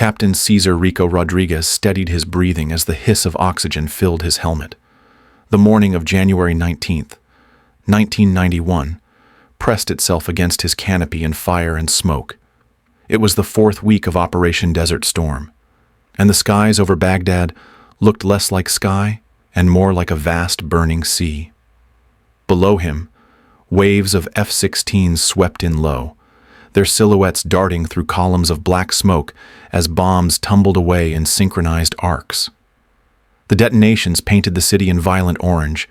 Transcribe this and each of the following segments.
Captain Cesar Rico Rodriguez steadied his breathing as the hiss of oxygen filled his helmet. The morning of January 19th, 1991, pressed itself against his canopy in fire and smoke. It was the fourth week of Operation Desert Storm, and the skies over Baghdad looked less like sky and more like a vast burning sea. Below him, waves of F-15s swept in low, their silhouettes darting through columns of black smoke as bombs tumbled away in synchronized arcs. The detonations painted the city in violent orange,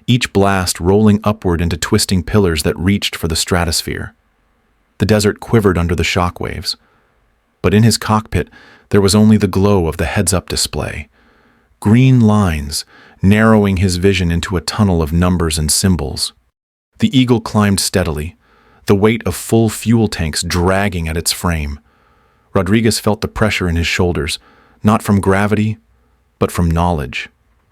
each blast rolling upward into twisting pillars that reached for the stratosphere. The desert quivered under the shock waves, but in his cockpit there was only the glow of the heads-up display, green lines narrowing his vision into a tunnel of numbers and symbols. The Eagle climbed steadily, the weight of full fuel tanks dragging at its frame. Rodriguez felt the pressure in his shoulders, not from gravity, but from knowledge.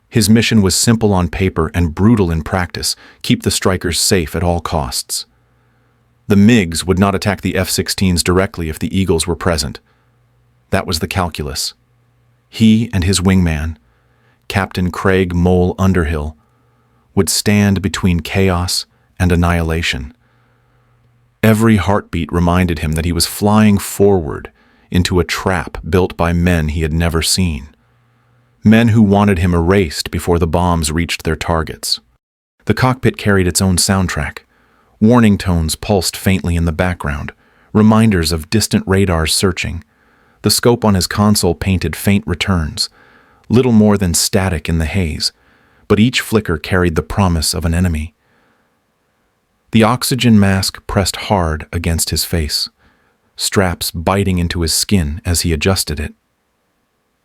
His mission was simple on paper and brutal in practice: keep the strikers safe at all costs. The MiGs would not attack the F-16s directly if the Eagles were present. That was the calculus. He and his wingman, Captain Craig Mole Underhill, would stand between chaos and annihilation. Every heartbeat reminded him that he was flying forward into a trap built by men he had never seen. Men who wanted him erased before the bombs reached their targets. The cockpit carried its own soundtrack. Warning tones pulsed faintly in the background, reminders of distant radars searching. The scope on his console painted faint returns, little more than static in the haze, but each flicker carried the promise of an enemy. The oxygen mask pressed hard against his face, straps biting into his skin as he adjusted it.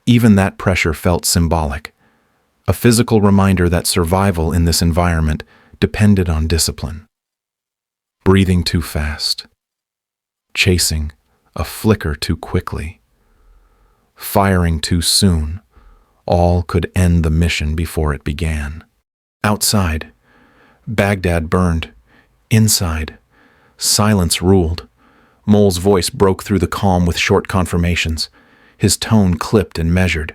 Even that pressure felt symbolic, a physical reminder that survival in this environment depended on discipline. Breathing too fast, chasing a flicker too quickly, firing too soon, all could end the mission before it began. Outside, Baghdad burned. Inside, silence ruled. Mole's voice broke through the calm with short confirmations, his tone clipped and measured.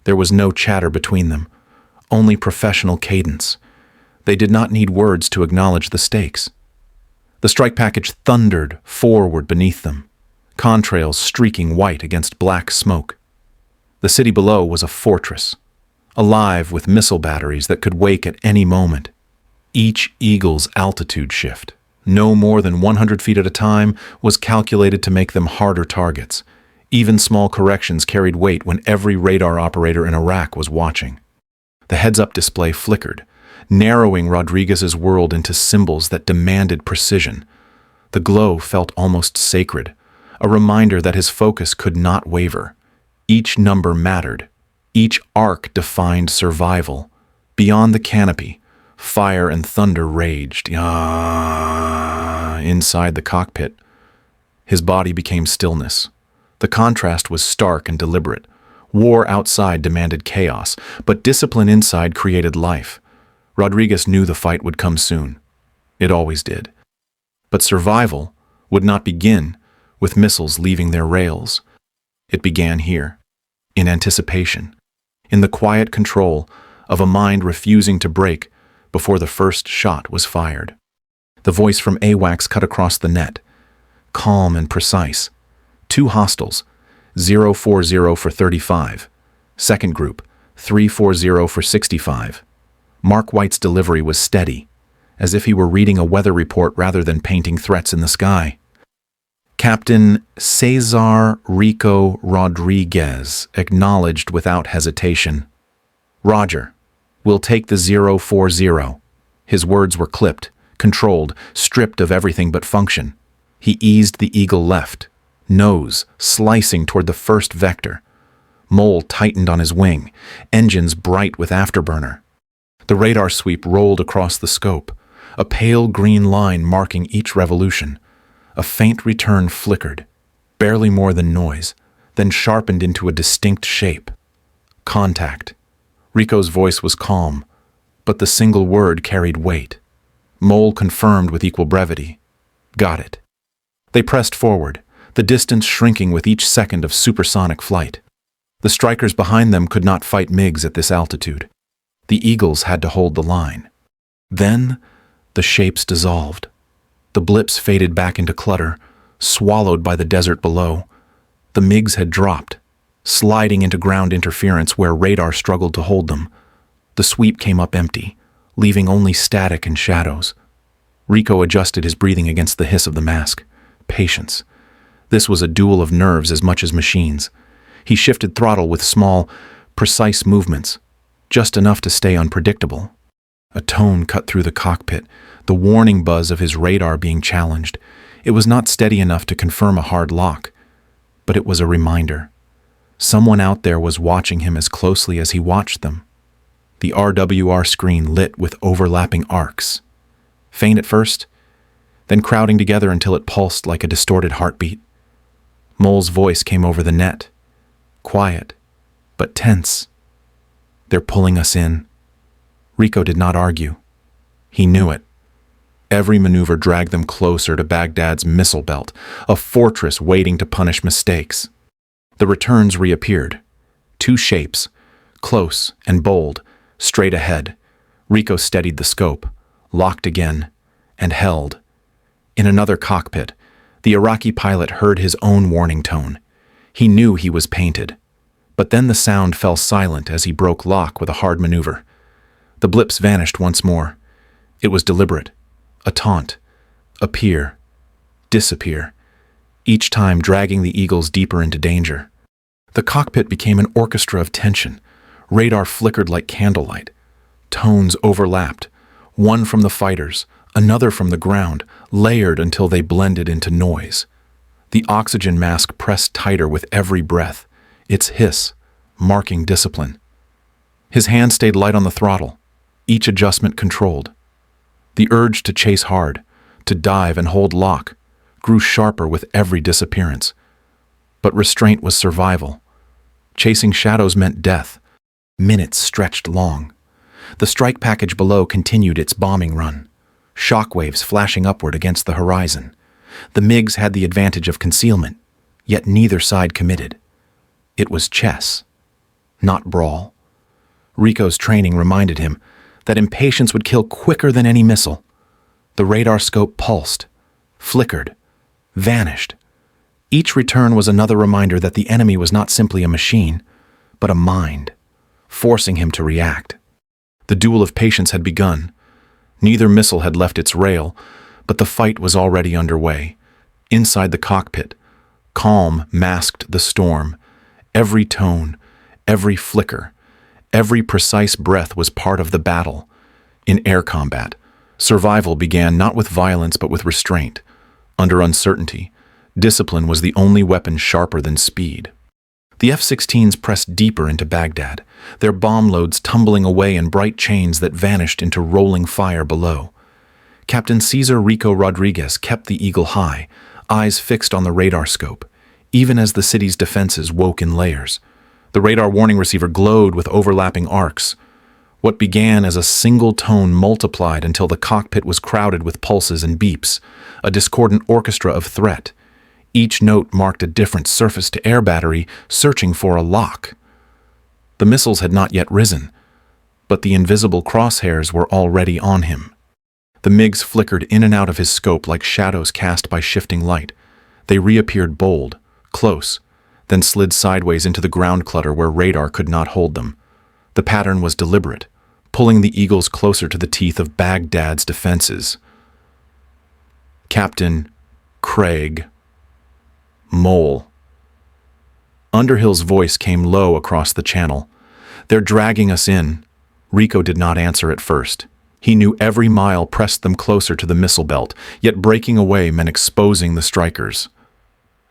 There was no chatter between them, only professional cadence. They did not need words to acknowledge the stakes. The strike package thundered forward beneath them, contrails streaking white against black smoke. The city below was a fortress, alive with missile batteries that could wake at any moment. Each Eagle's altitude shift, no more than 100 feet at a time, was calculated to make them harder targets. Even small corrections carried weight when every radar operator in Iraq was watching. The heads-up display flickered, narrowing Rodriguez's world into symbols that demanded precision. The glow felt almost sacred, a reminder that his focus could not waver. Each number mattered. Each arc defined survival. Beyond the canopy, fire and thunder raged. Inside the cockpit, his body became stillness. The contrast was stark and deliberate. War outside demanded chaos, but discipline inside created life. Rodriguez knew the fight would come soon. It always did. But survival would not begin with missiles leaving their rails. It began here, in anticipation, in the quiet control of a mind refusing to break before the first shot was fired. The voice from AWACS cut across the net, calm and precise. 2 hostiles, 040 for 35. Second group, 340 for 65. Mark White's delivery was steady, as if he were reading a weather report rather than painting threats in the sky. Captain Cesar Rico Rodriguez acknowledged without hesitation. Roger, we'll take the 040. His words were clipped, controlled, stripped of everything but function. He eased the Eagle left, nose slicing toward the first vector. Mole tightened on his wing, engines bright with afterburner. The radar sweep rolled across the scope, a pale green line marking each revolution. A faint return flickered, barely more than noise, then sharpened into a distinct shape. Contact. Rico's voice was calm, but the single word carried weight. Mole confirmed with equal brevity. Got it. They pressed forward, the distance shrinking with each second of supersonic flight. The strikers behind them could not fight MiGs at this altitude. The Eagles had to hold the line. Then, the shapes dissolved. The blips faded back into clutter, swallowed by the desert below. The MiGs had dropped, sliding into ground interference where radar struggled to hold them. The sweep came up empty, leaving only static and shadows. Rico adjusted his breathing against the hiss of the mask. Patience. This was a duel of nerves as much as machines. He shifted throttle with small, precise movements, just enough to stay unpredictable. A tone cut through the cockpit, the warning buzz of his radar being challenged. It was not steady enough to confirm a hard lock, but it was a reminder. Someone out there was watching him as closely as he watched them. The RWR screen lit with overlapping arcs. Faint at first, then crowding together until it pulsed like a distorted heartbeat. Mole's voice came over the net. Quiet, but tense. "They're pulling us in." Rico did not argue. He knew it. Every maneuver dragged them closer to Baghdad's missile belt, a fortress waiting to punish mistakes. The returns reappeared. Two shapes, close and bold, straight ahead. Rico steadied the scope, locked again, and held. In another cockpit, the Iraqi pilot heard his own warning tone. He knew he was painted. But then the sound fell silent as he broke lock with a hard maneuver. The blips vanished once more. It was deliberate. A taunt. Appear. Disappear. Each time dragging the Eagles deeper into danger. The cockpit became an orchestra of tension. Radar flickered like candlelight. Tones overlapped. One from the fighters, another from the ground, layered until they blended into noise. The oxygen mask pressed tighter with every breath, its hiss marking discipline. His hand stayed light on the throttle, each adjustment controlled. The urge to chase hard, to dive and hold lock, grew sharper with every disappearance. But restraint was survival. Chasing shadows meant death. Minutes stretched long. The strike package below continued its bombing run, shockwaves flashing upward against the horizon. The MiGs had the advantage of concealment, yet neither side committed. It was chess, not brawl. Rico's training reminded him that impatience would kill quicker than any missile. The radar scope pulsed, flickered, vanished. Each return was another reminder that the enemy was not simply a machine, but a mind, forcing him to react. The duel of patience had begun. Neither missile had left its rail, but the fight was already underway. Inside the cockpit, calm masked the storm. Every tone, every flicker, every precise breath was part of the battle. In air combat, survival began not with violence but with restraint. Under uncertainty, discipline was the only weapon sharper than speed. The F-16s pressed deeper into Baghdad, their bomb loads tumbling away in bright chains that vanished into rolling fire below. Captain Cesar Rico Rodriguez kept the eagle high, eyes fixed on the radar scope, even as the city's defenses woke in layers. The radar warning receiver glowed with overlapping arcs. What began as a single tone multiplied until the cockpit was crowded with pulses and beeps, a discordant orchestra of threat. Each note marked a different surface-to-air battery searching for a lock. The missiles had not yet risen, but the invisible crosshairs were already on him. The MiGs flickered in and out of his scope like shadows cast by shifting light. They reappeared bold, close, then slid sideways into the ground clutter where radar could not hold them. The pattern was deliberate, pulling the Eagles closer to the teeth of Baghdad's defenses. Captain Craig Mole. Underhill's voice came low across the channel. "They're dragging us in." Rico did not answer at first. He knew every mile pressed them closer to the missile belt, yet breaking away meant exposing the strikers.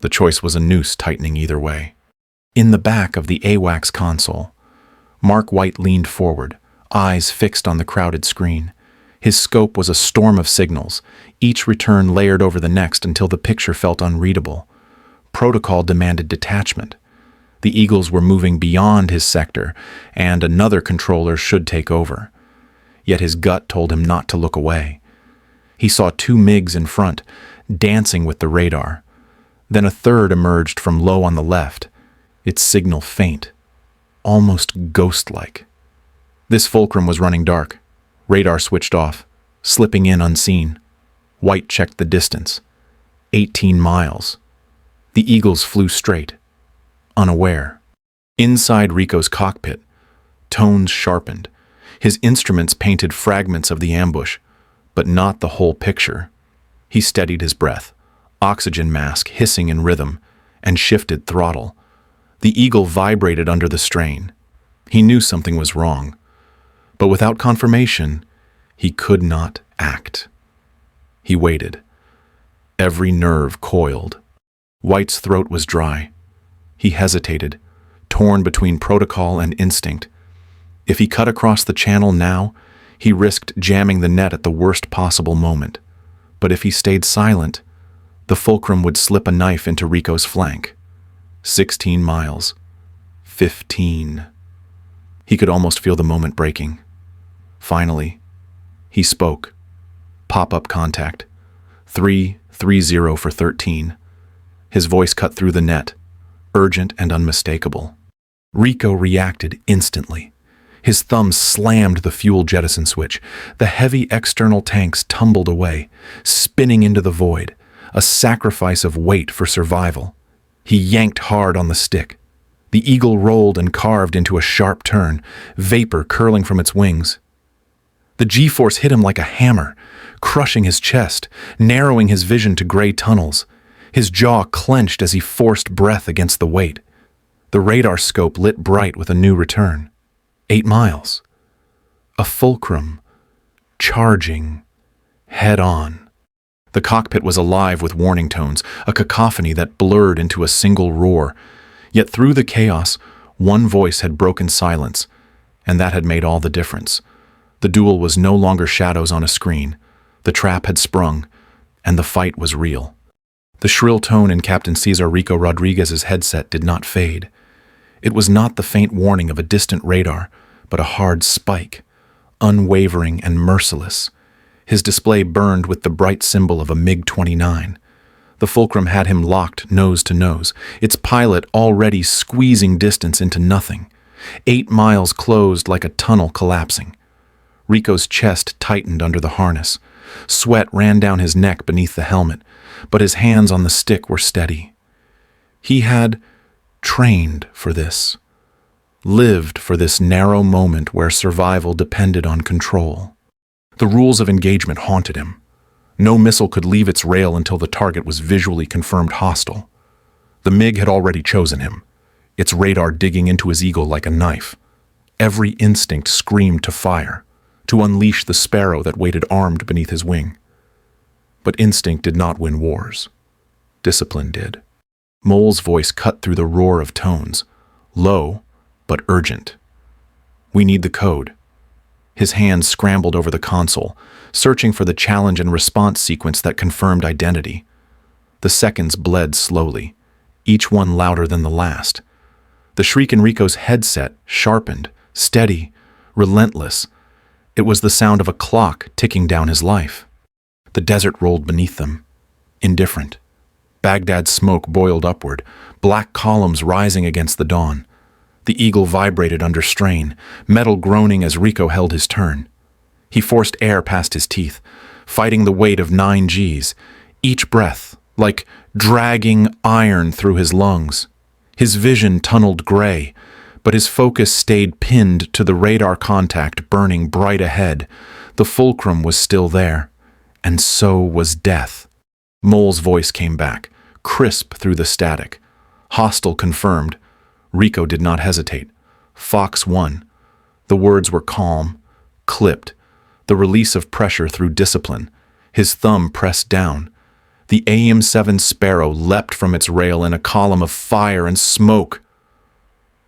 The choice was a noose tightening either way. In the back of the AWACS console, Mark White leaned forward, eyes fixed on the crowded screen. His scope was a storm of signals, each return layered over the next until the picture felt unreadable. Protocol demanded detachment. The Eagles were moving beyond his sector, and another controller should take over. Yet his gut told him not to look away. He saw two MiGs in front, dancing with the radar. Then a third emerged from low on the left, its signal faint, almost ghost-like. This fulcrum was running dark. Radar switched off, slipping in unseen. White checked the distance. 18 miles. The eagles flew straight, unaware. Inside Rico's cockpit, tones sharpened. His instruments painted fragments of the ambush, but not the whole picture. He steadied his breath, oxygen mask hissing in rhythm, and shifted throttle. The eagle vibrated under the strain. He knew something was wrong, but without confirmation, he could not act. He waited. Every nerve coiled. White's throat was dry. He hesitated, torn between protocol and instinct. If he cut across the channel now, he risked jamming the net at the worst possible moment. But if he stayed silent, the fulcrum would slip a knife into Rico's flank. 16 miles. 15. He could almost feel the moment breaking. Finally, he spoke. Pop-up contact. 330 for 13. His voice cut through the net, urgent and unmistakable. Rico reacted instantly. His thumb slammed the fuel jettison switch. The heavy external tanks tumbled away, spinning into the void, a sacrifice of weight for survival. He yanked hard on the stick. The eagle rolled and carved into a sharp turn, vapor curling from its wings. The G-force hit him like a hammer, crushing his chest, narrowing his vision to gray tunnels. His jaw clenched as he forced breath against the weight. The radar scope lit bright with a new return. 8 miles. A fulcrum, charging, head-on. The cockpit was alive with warning tones, a cacophony that blurred into a single roar. Yet through the chaos, one voice had broken silence, and that had made all the difference. The duel was no longer shadows on a screen. The trap had sprung, and the fight was real. The shrill tone in Captain Cesar Rico Rodriguez's headset did not fade. It was not the faint warning of a distant radar, but a hard spike, unwavering and merciless. His display burned with the bright symbol of a MiG-29. The fulcrum had him locked nose to nose, its pilot already squeezing distance into nothing. 8 miles closed like a tunnel collapsing. Rico's chest tightened under the harness. Sweat ran down his neck beneath the helmet, but his hands on the stick were steady. He had trained for this, lived for this narrow moment where survival depended on control. The rules of engagement haunted him. No missile could leave its rail until the target was visually confirmed hostile. The MiG had already chosen him, its radar digging into his ego like a knife. Every instinct screamed to fire, to unleash the sparrow that waited armed beneath his wing. But instinct did not win wars. Discipline did. Mole's voice cut through the roar of tones, low but urgent. "We need the code." His hands scrambled over the console, searching for the challenge and response sequence that confirmed identity. The seconds bled slowly, each one louder than the last. The shriek in Rico's headset sharpened, steady, relentless. It was the sound of a clock ticking down his life. The desert rolled beneath them, indifferent. Baghdad's smoke boiled upward, black columns rising against the dawn. The eagle vibrated under strain, metal groaning as Rico held his turn. He forced air past his teeth, fighting the weight of 9 Gs, each breath like dragging iron through his lungs. His vision tunneled gray, but his focus stayed pinned to the radar contact burning bright ahead. The fulcrum was still there, and so was death. Mole's voice came back, crisp through the static. Hostile confirmed. Rico did not hesitate. Fox 1. The words were calm, clipped, the release of pressure through discipline. His thumb pressed down. The AIM-7 Sparrow leapt from its rail in a column of fire and smoke.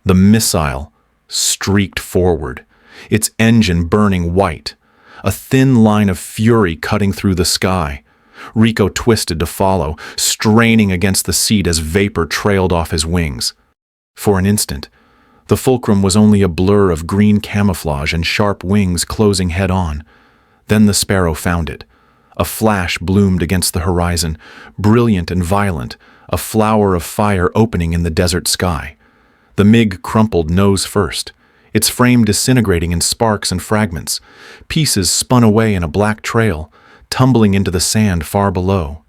The missile streaked forward, its engine burning white, a thin line of fury cutting through the sky. Rico twisted to follow, straining against the seat as vapor trailed off his wings. For an instant, the fulcrum was only a blur of green camouflage and sharp wings closing head-on. Then the Sparrow found it. A flash bloomed against the horizon, brilliant and violent, a flower of fire opening in the desert sky. The MiG crumpled nose first, its frame disintegrating in sparks and fragments. Pieces spun away in a black trail, tumbling into the sand far below.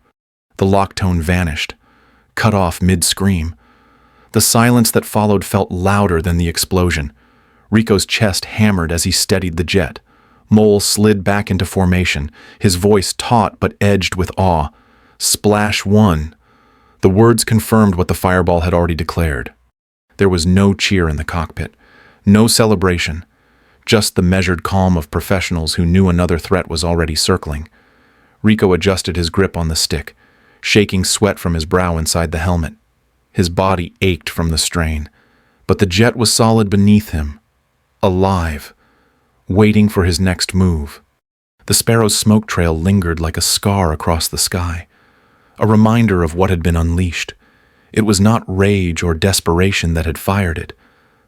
The lock tone vanished, cut off mid-scream. The silence that followed felt louder than the explosion. Rico's chest hammered as he steadied the jet. Mole slid back into formation, his voice taut but edged with awe. Splash 1. The words confirmed what the fireball had already declared. There was no cheer in the cockpit, no celebration, just the measured calm of professionals who knew another threat was already circling. Rico adjusted his grip on the stick, shaking sweat from his brow inside the helmet. His body ached from the strain, but the jet was solid beneath him, alive, waiting for his next move. The Sparrow's smoke trail lingered like a scar across the sky, a reminder of what had been unleashed. It was not rage or desperation that had fired it,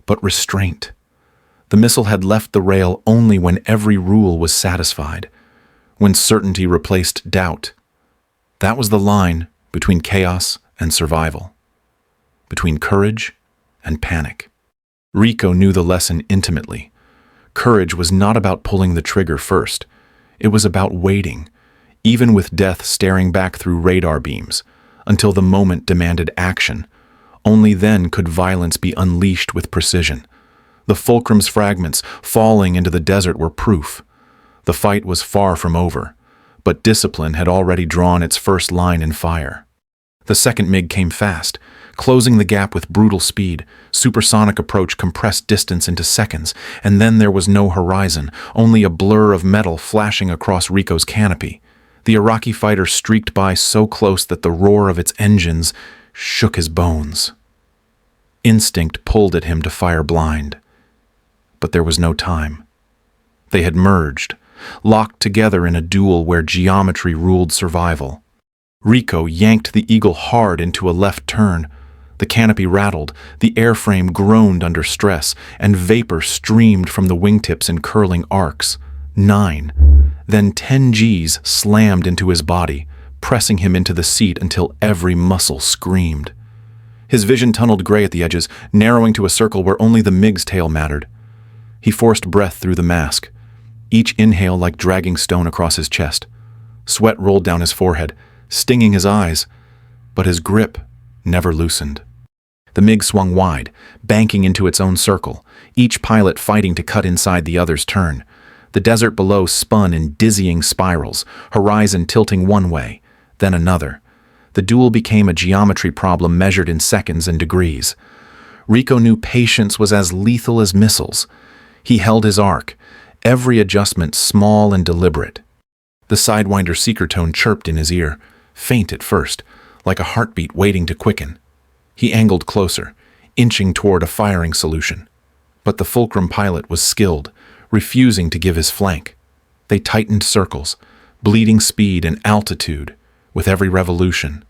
but restraint. The missile had left the rail only when every rule was satisfied, when certainty replaced doubt. That was the line between chaos and survival, between courage and panic. Rico knew the lesson intimately. Courage was not about pulling the trigger first. It was about waiting, even with death staring back through radar beams, until the moment demanded action. Only then could violence be unleashed with precision. The fulcrum's fragments falling into the desert were proof. The fight was far from over, but discipline had already drawn its first line in fire. The second MiG came fast, closing the gap with brutal speed. Supersonic approach compressed distance into seconds, and then there was no horizon, only a blur of metal flashing across Rico's canopy. The Iraqi fighter streaked by so close that the roar of its engines shook his bones. Instinct pulled at him to fire blind. But there was no time. They had merged, locked together in a duel where geometry ruled survival. Rico yanked the Eagle hard into a left turn. The canopy rattled, the airframe groaned under stress, and vapor streamed from the wingtips in curling arcs. 9. Then 10 Gs slammed into his body, pressing him into the seat until every muscle screamed. His vision tunneled gray at the edges, narrowing to a circle where only the MiG's tail mattered. He forced breath through the mask, each inhale like dragging stone across his chest. Sweat rolled down his forehead, stinging his eyes, but his grip never loosened. The MiG swung wide, banking into its own circle, each pilot fighting to cut inside the other's turn. The desert below spun in dizzying spirals, horizon tilting one way, then another. The duel became a geometry problem measured in seconds and degrees. Rico knew patience was as lethal as missiles. He held his arc, every adjustment small and deliberate. The Sidewinder seeker tone chirped in his ear, faint at first, like a heartbeat waiting to quicken. He angled closer, inching toward a firing solution. But the Fulcrum pilot was skilled, refusing to give his flank. They tightened circles, bleeding speed and altitude with every revolution.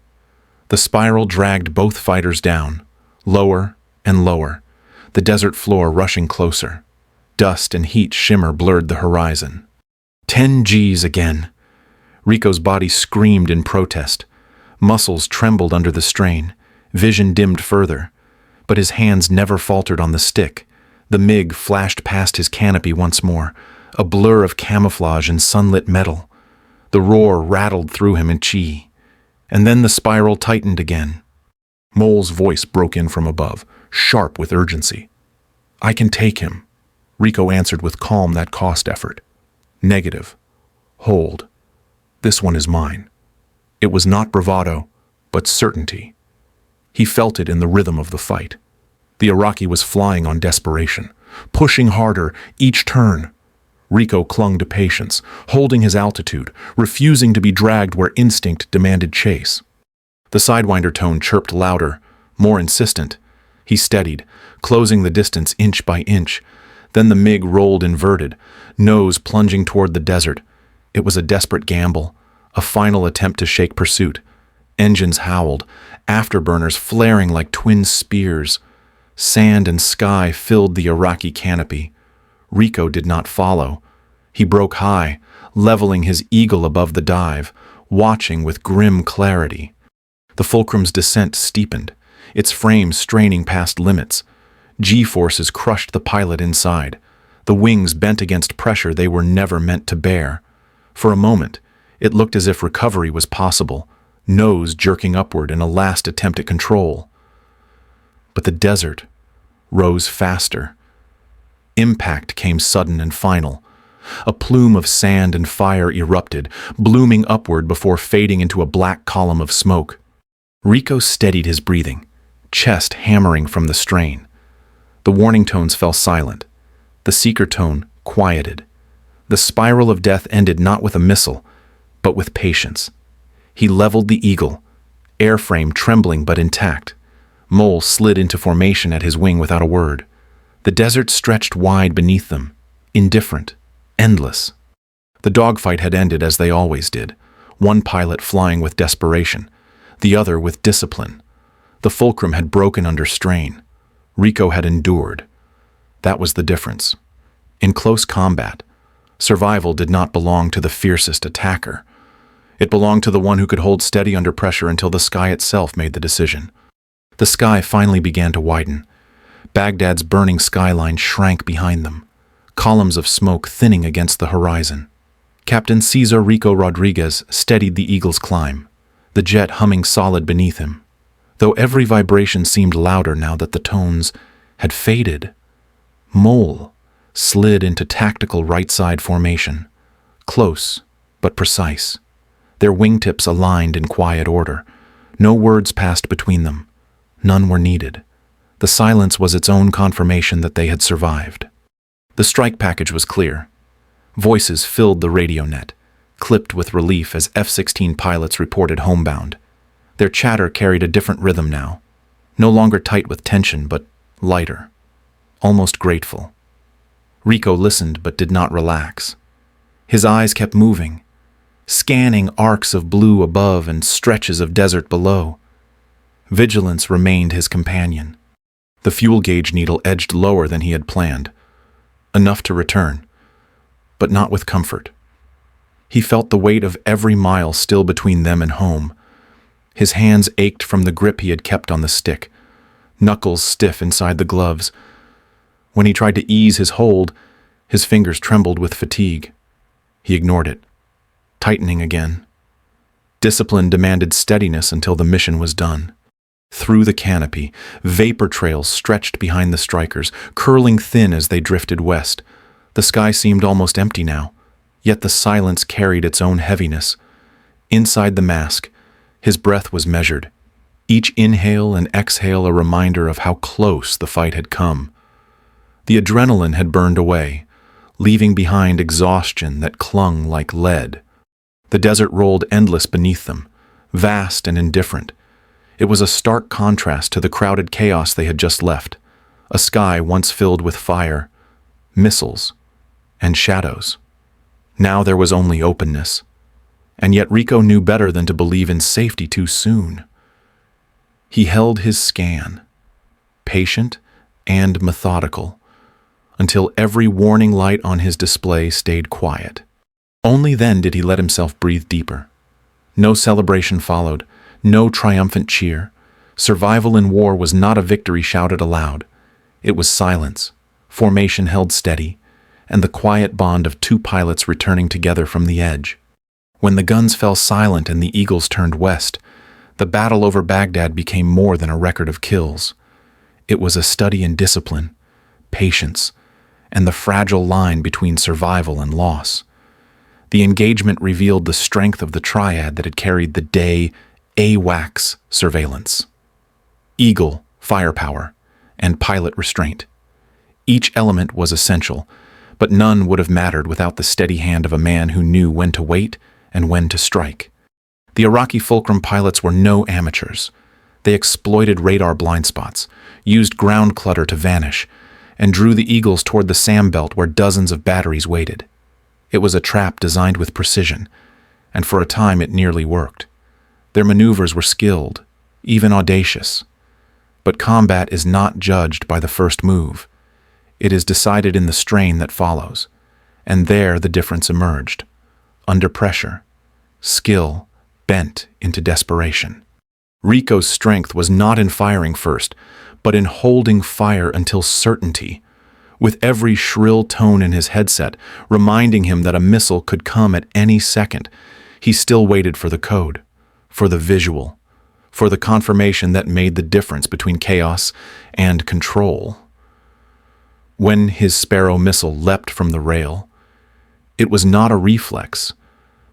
The spiral dragged both fighters down, lower and lower, the desert floor rushing closer. Dust and heat shimmer blurred the horizon. 10 Gs again. Rico's body screamed in protest. Muscles trembled under the strain. Vision dimmed further. But his hands never faltered on the stick. The MiG flashed past his canopy once more, a blur of camouflage and sunlit metal. The roar rattled through him in chi. And then the spiral tightened again. Mole's voice broke in from above, sharp with urgency. "I can take him." Rico answered with calm that cost effort. "Negative. Hold. This one is mine." It was not bravado, but certainty. He felt it in the rhythm of the fight. The Iraqi was flying on desperation, pushing harder each turn. Rico clung to patience, holding his altitude, refusing to be dragged where instinct demanded chase. The Sidewinder tone chirped louder, more insistent. He steadied, closing the distance inch by inch. Then the MiG rolled inverted, nose plunging toward the desert. It was a desperate gamble, a final attempt to shake pursuit. Engines howled, afterburners flaring like twin spears. Sand and sky filled the Iraqi canopy. Rico did not follow. He broke high, leveling his eagle above the dive, watching with grim clarity. The Fulcrum's descent steepened, its frame straining past limits. G-forces crushed the pilot inside, the wings bent against pressure they were never meant to bear. For a moment, it looked as if recovery was possible, nose jerking upward in a last attempt at control. But the desert rose faster. Impact came sudden and final. A plume of sand and fire erupted, blooming upward before fading into a black column of smoke. Rico steadied his breathing, chest hammering from the strain. The warning tones fell silent. The seeker tone quieted. The spiral of death ended not with a missile, but with patience. He leveled the eagle, airframe trembling but intact. Mole slid into formation at his wing without a word. The desert stretched wide beneath them, indifferent, endless. The dogfight had ended as they always did, one pilot flying with desperation, the other with discipline. The Fulcrum had broken under strain. Rico had endured. That was the difference. In close combat, survival did not belong to the fiercest attacker. It belonged to the one who could hold steady under pressure until the sky itself made the decision. The sky finally began to widen. Baghdad's burning skyline shrank behind them, columns of smoke thinning against the horizon. Captain Cesar Rico Rodriguez steadied the eagle's climb, the jet humming solid beneath him, though every vibration seemed louder now that the tones had faded. Mole slid into tactical right-side formation, close but precise. Their wingtips aligned in quiet order. No words passed between them. None were needed. The silence was its own confirmation that they had survived. The strike package was clear. Voices filled the radio net, clipped with relief as F-16 pilots reported homebound. Their chatter carried a different rhythm now, no longer tight with tension, but lighter, almost grateful. Rico listened but did not relax. His eyes kept moving, scanning arcs of blue above and stretches of desert below. Vigilance remained his companion. The fuel gauge needle edged lower than he had planned, enough to return, but not with comfort. He felt the weight of every mile still between them and home. His hands ached from the grip he had kept on the stick, knuckles stiff inside the gloves. When he tried to ease his hold, his fingers trembled with fatigue. He ignored it, tightening again. Discipline demanded steadiness until the mission was done. Through the canopy, vapor trails stretched behind the strikers, curling thin as they drifted west. The sky seemed almost empty now, yet the silence carried its own heaviness. Inside the mask, his breath was measured, each inhale and exhale a reminder of how close the fight had come. The adrenaline had burned away, leaving behind exhaustion that clung like lead. The desert rolled endless beneath them, vast and indifferent. It was a stark contrast to the crowded chaos they had just left, a sky once filled with fire, missiles, and shadows. Now there was only openness. And yet Rico knew better than to believe in safety too soon. He held his scan, patient and methodical, until every warning light on his display stayed quiet. Only then did he let himself breathe deeper. No celebration followed, no triumphant cheer. Survival in war was not a victory shouted aloud. It was silence, formation held steady, and the quiet bond of two pilots returning together from the edge. When the guns fell silent and the eagles turned west, the battle over Baghdad became more than a record of kills. It was a study in discipline, patience, and the fragile line between survival and loss. The engagement revealed the strength of the triad that had carried the day AWACS surveillance. Eagle, firepower, and pilot restraint. Each element was essential, but none would have mattered without the steady hand of a man who knew when to wait and when to strike. The Iraqi Fulcrum pilots were no amateurs. They exploited radar blind spots, used ground clutter to vanish, and drew the Eagles toward the SAM belt where dozens of batteries waited. It was a trap designed with precision, and for a time it nearly worked. Their maneuvers were skilled, even audacious. But combat is not judged by the first move. It is decided in the strain that follows, and there the difference emerged. Under pressure, skill bent into desperation. Rico's strength was not in firing first, but in holding fire until certainty, with every shrill tone in his headset reminding him that a missile could come at any second. He still waited for the code, for the visual, for the confirmation that made the difference between chaos and control. When his Sparrow missile leapt from the rail, it was not a reflex,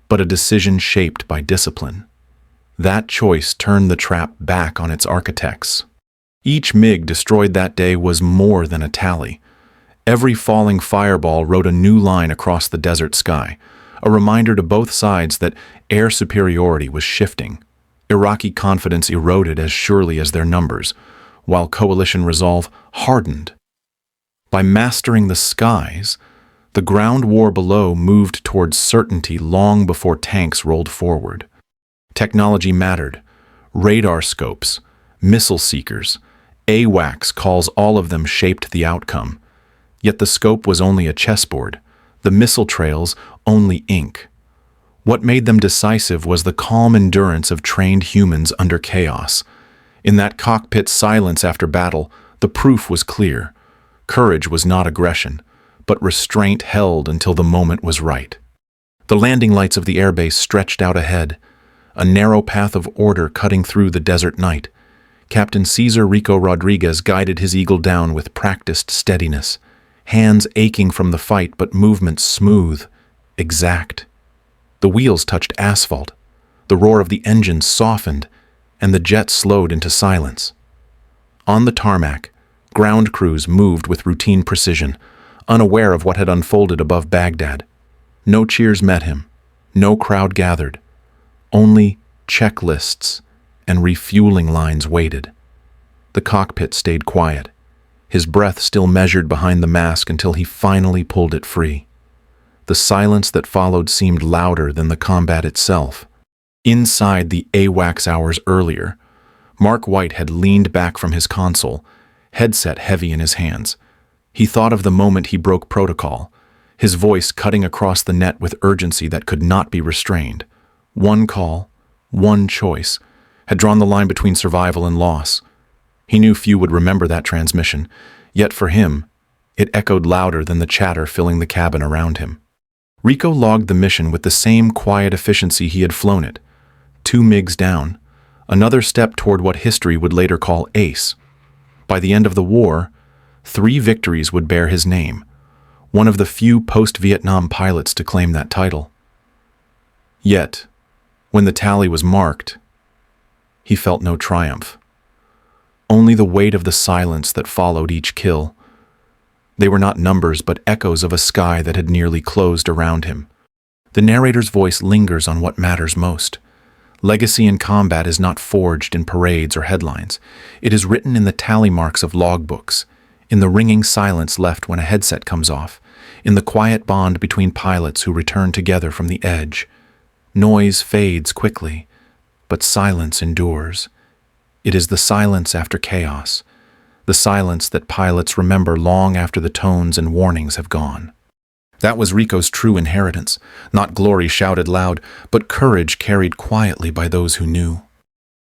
but a decision shaped by discipline. That choice turned the trap back on its architects. Each MiG destroyed that day was more than a tally. Every falling fireball wrote a new line across the desert sky, a reminder to both sides that air superiority was shifting. Iraqi confidence eroded as surely as their numbers, while coalition resolve hardened. By mastering the skies, the ground war below moved towards certainty long before tanks rolled forward. Technology mattered. Radar scopes, missile seekers, AWACS calls, all of them shaped the outcome. Yet the scope was only a chessboard, the missile trails only ink. What made them decisive was the calm endurance of trained humans under chaos. In that cockpit silence after battle, the proof was clear. Courage was not aggression, but restraint held until the moment was right. The landing lights of the airbase stretched out ahead, a narrow path of order cutting through the desert night. Captain Cesar Rico Rodriguez guided his Eagle down with practiced steadiness, hands aching from the fight but movement smooth, exact. The wheels touched asphalt, the roar of the engines softened, and the jet slowed into silence. On the tarmac, ground crews moved with routine precision, unaware of what had unfolded above Baghdad. No cheers met him, no crowd gathered. Only checklists and refueling lines waited. The cockpit stayed quiet, his breath still measured behind the mask until he finally pulled it free. The silence that followed seemed louder than the combat itself. Inside the AWACS hours earlier, Mark White had leaned back from his console, headset heavy in his hands. He thought of the moment he broke protocol, his voice cutting across the net with urgency that could not be restrained. One call, one choice, had drawn the line between survival and loss. He knew few would remember that transmission, yet for him, it echoed louder than the chatter filling the cabin around him. Rico logged the mission with the same quiet efficiency he had flown it. 2 MiGs down, another step toward what history would later call ace. By the end of the war, 3 victories would bear his name, one of the few post-Vietnam pilots to claim that title. Yet, when the tally was marked, he felt no triumph. Only the weight of the silence that followed each kill. They were not numbers but echoes of a sky that had nearly closed around him. The narrator's voice lingers on what matters most. Legacy in combat is not forged in parades or headlines. It is written in the tally marks of logbooks, in the ringing silence left when a headset comes off, in the quiet bond between pilots who return together from the edge. Noise fades quickly, but silence endures. It is the silence after chaos, the silence that pilots remember long after the tones and warnings have gone. That was Rico's true inheritance, not glory shouted loud, but courage carried quietly by those who knew.